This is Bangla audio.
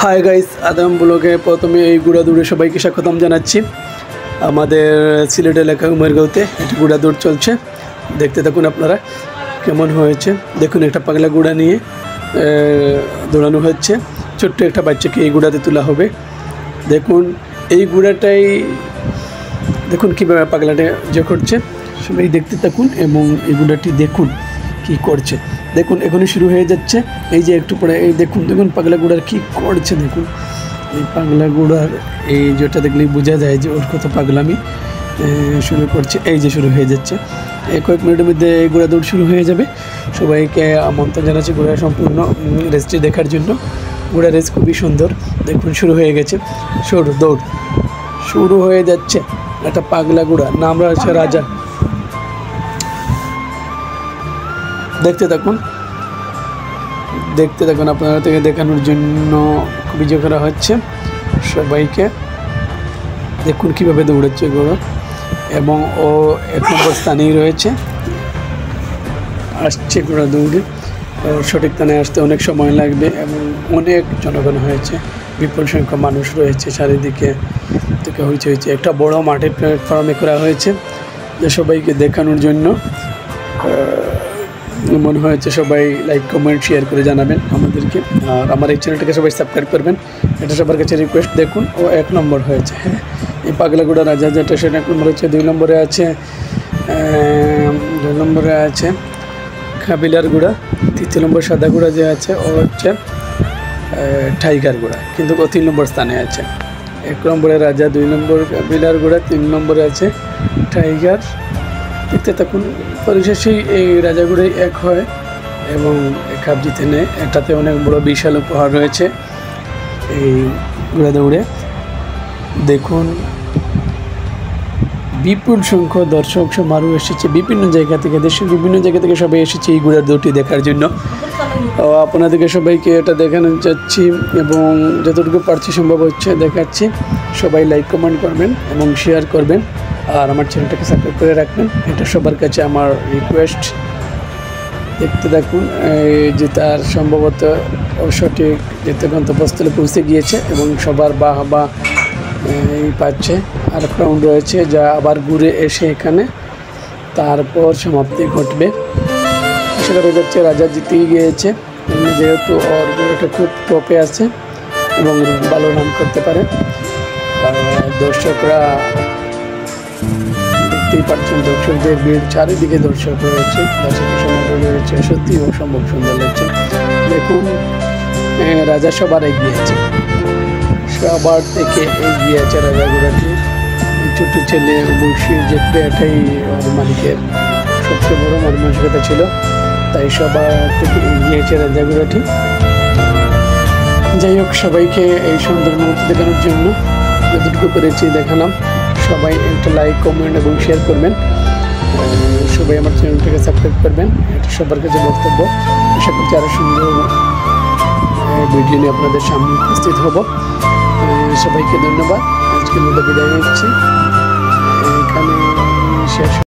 হাই গাইস, আদম ব্লগে প্রথমে এই গুড়া দৌড়ে সবাইকে স্বাগতম জানাচ্ছি। আমাদের সিলেট এলাকা উমেরগাঁওতে একটি গুড়া দৌড় চলছে, দেখতে থাকুন আপনারা কেমন হয়েছে। দেখুন, একটা পাগলা গুড়া নিয়ে দৌড়ানো হচ্ছে। ছোট্ট একটা বাচ্চাকে এই গুড়াতে তোলা হবে। দেখুন এই গুড়াটাই, দেখুন কীভাবে পাগলাটা যে করছে, সবাই দেখতে থাকুন এবং এই গুড়াটি দেখুন কি করছে। দেখুন এখনই শুরু হয়ে যাচ্ছে। এই যে একটু পরে এই দেখুন পাগলা গুড়ার কি করছে। দেখুন এই পাগলা গুড়ার এই যেটা দেখলেই বোঝা যায় যে ওর কত পাগলামি শুরু করছে। এই যে শুরু হয়ে যাচ্ছে, এই কয়েক মিনিটের মধ্যে এই গুড়া দৌড় শুরু হয়ে যাবে। সবাইকে আমন্ত্রণ জানাচ্ছি গুড়া সম্পূর্ণ রেসটি দেখার জন্য। গুড়া রেস খুবই সুন্দর। দেখুন শুরু হয়ে গেছে, দৌড় শুরু হয়ে যাচ্ছে। একটা পাগলা গুড়া, নাম রয়েছে রাজা। দেখতে থাকুন আপনারা থেকে দেখানোর জন্য ভিডিও করা হচ্ছে সবাইকে। দেখুন কীভাবে দৌড়াচ্ছে ঘোড়া, এবং ও 1 নম্বর স্থানেই রয়েছে। আসছে ঘোড়া দৌড়ে, সঠিক স্থানে আসতে অনেক সময় লাগবে এবং অনেক জনগণ হয়েছে, বিপুল সংখ্যক মানুষ রয়েছে চারিদিকে থেকে হয়েছে। একটা বড় মাঠের প্ল্যাটফর্মে করা হয়েছে যে সবাইকে দেখানোর জন্য। মনে হয়েছে সবাই লাইক কমেন্ট শেয়ার করে জানাবেন আমাদেরকে, আর আমার এই চ্যানেলটাকে সবাই সাবস্ক্রাইব করবেন, এটা সবার কাছে রিকোয়েস্ট। দেখুন ও 1 নম্বর হয়েছে। হ্যাঁ, এই পাগলাগুড়া রাজা যেটা সেটা 1 নম্বর হচ্ছে। 2 নম্বরে আছে 2 নম্বরে আছে কাবিলার গুড়া। 3 নম্বর সাদা গুড়া যে আছে ও হচ্ছে টাইগার গুড়া, কিন্তু ও 3 নম্বর স্থানে আছে। 1 নম্বরে রাজা, 2 নম্বর কাবিলার গুড়া, 3 নম্বরে আছে টাইগার। দেখতে থাকুন, পরিশেষেই এই রাজাগুড়াই 1 হয় এবং কাপ জিতে নেয়। এটাতে অনেক বড় বিশাল উপহার রয়েছে এই গুড়া দৌড়ে। দেখুন বিপুল সংখ্যক দর্শক সমারোহ এসেছে বিভিন্ন জায়গা থেকে, দেশের বিভিন্ন জায়গা থেকে সবাই এসেছে এই গুড়ার দৌড়টি দেখার জন্য। আপনাদেরকে সবাইকে এটা দেখানো যাচ্ছি এবং যতটুকু পারছি সম্ভব হচ্ছে দেখাচ্ছি। সবাই লাইক কমেন্ট করবেন এবং শেয়ার করবেন, আর আমার চ্যানেলটাকে সাবস্ক্রাইব করে রাখবেন, এটা সবার কাছে আমার রিকোয়েস্ট। দেখতে থাকুন এই যে তার সম্ভবত সঠিক যেতে গন্তব্যস্থলে পৌঁছে গিয়েছে এবং সবার বাহবা পাচ্ছে। আর রাউন্ড রয়েছে যা আবার ঘুরে এসে এখানে তারপর সমাপ্তি ঘটবে। আশা করা যাচ্ছে রাজা জিতেই গিয়েছে, যেহেতু ওর এটা খুব টপে আছে এবং ভালো রান করতে পারে। দর্শকরা দেখতেই পাচ্ছেন, দর্শকদের ভিড়, চারিদিকে দর্শক রয়েছে, দর্শকের সমাগম রয়েছে, সত্যি অসম্ভব সুন্দর লাগছে। দেখুন রাজা সবার এগিয়েছে, সবার থেকে এগিয়েছে রাজাগুড়াটি। ছোট ছেলে বসির জিতবে, এটাই ওর মালিকের সবচেয়ে বড় মানসিকতা ছিল, তাই সবার থেকে এগিয়েছে রাজাগুড়াটি। যাই হোক, সবাইকে এই সুন্দর মুহূর্ত দেখানোর জন্য যতটুকু পেরেছি দেখালাম। সবাই একটা লাইক কমেন্ট এবং শেয়ার করবেন, সবাই আমার চ্যানেলটাকে সাবস্ক্রাইব করবেন, এটা সবার কাছে বক্তব্য। আশা করছি আরও সুন্দর ভিডিও নিয়ে আপনাদের সামনে উপস্থিত হব। সবাইকে ধন্যবাদ, আজকের মতো বিদায় নিচ্ছি, এখানে শেষ।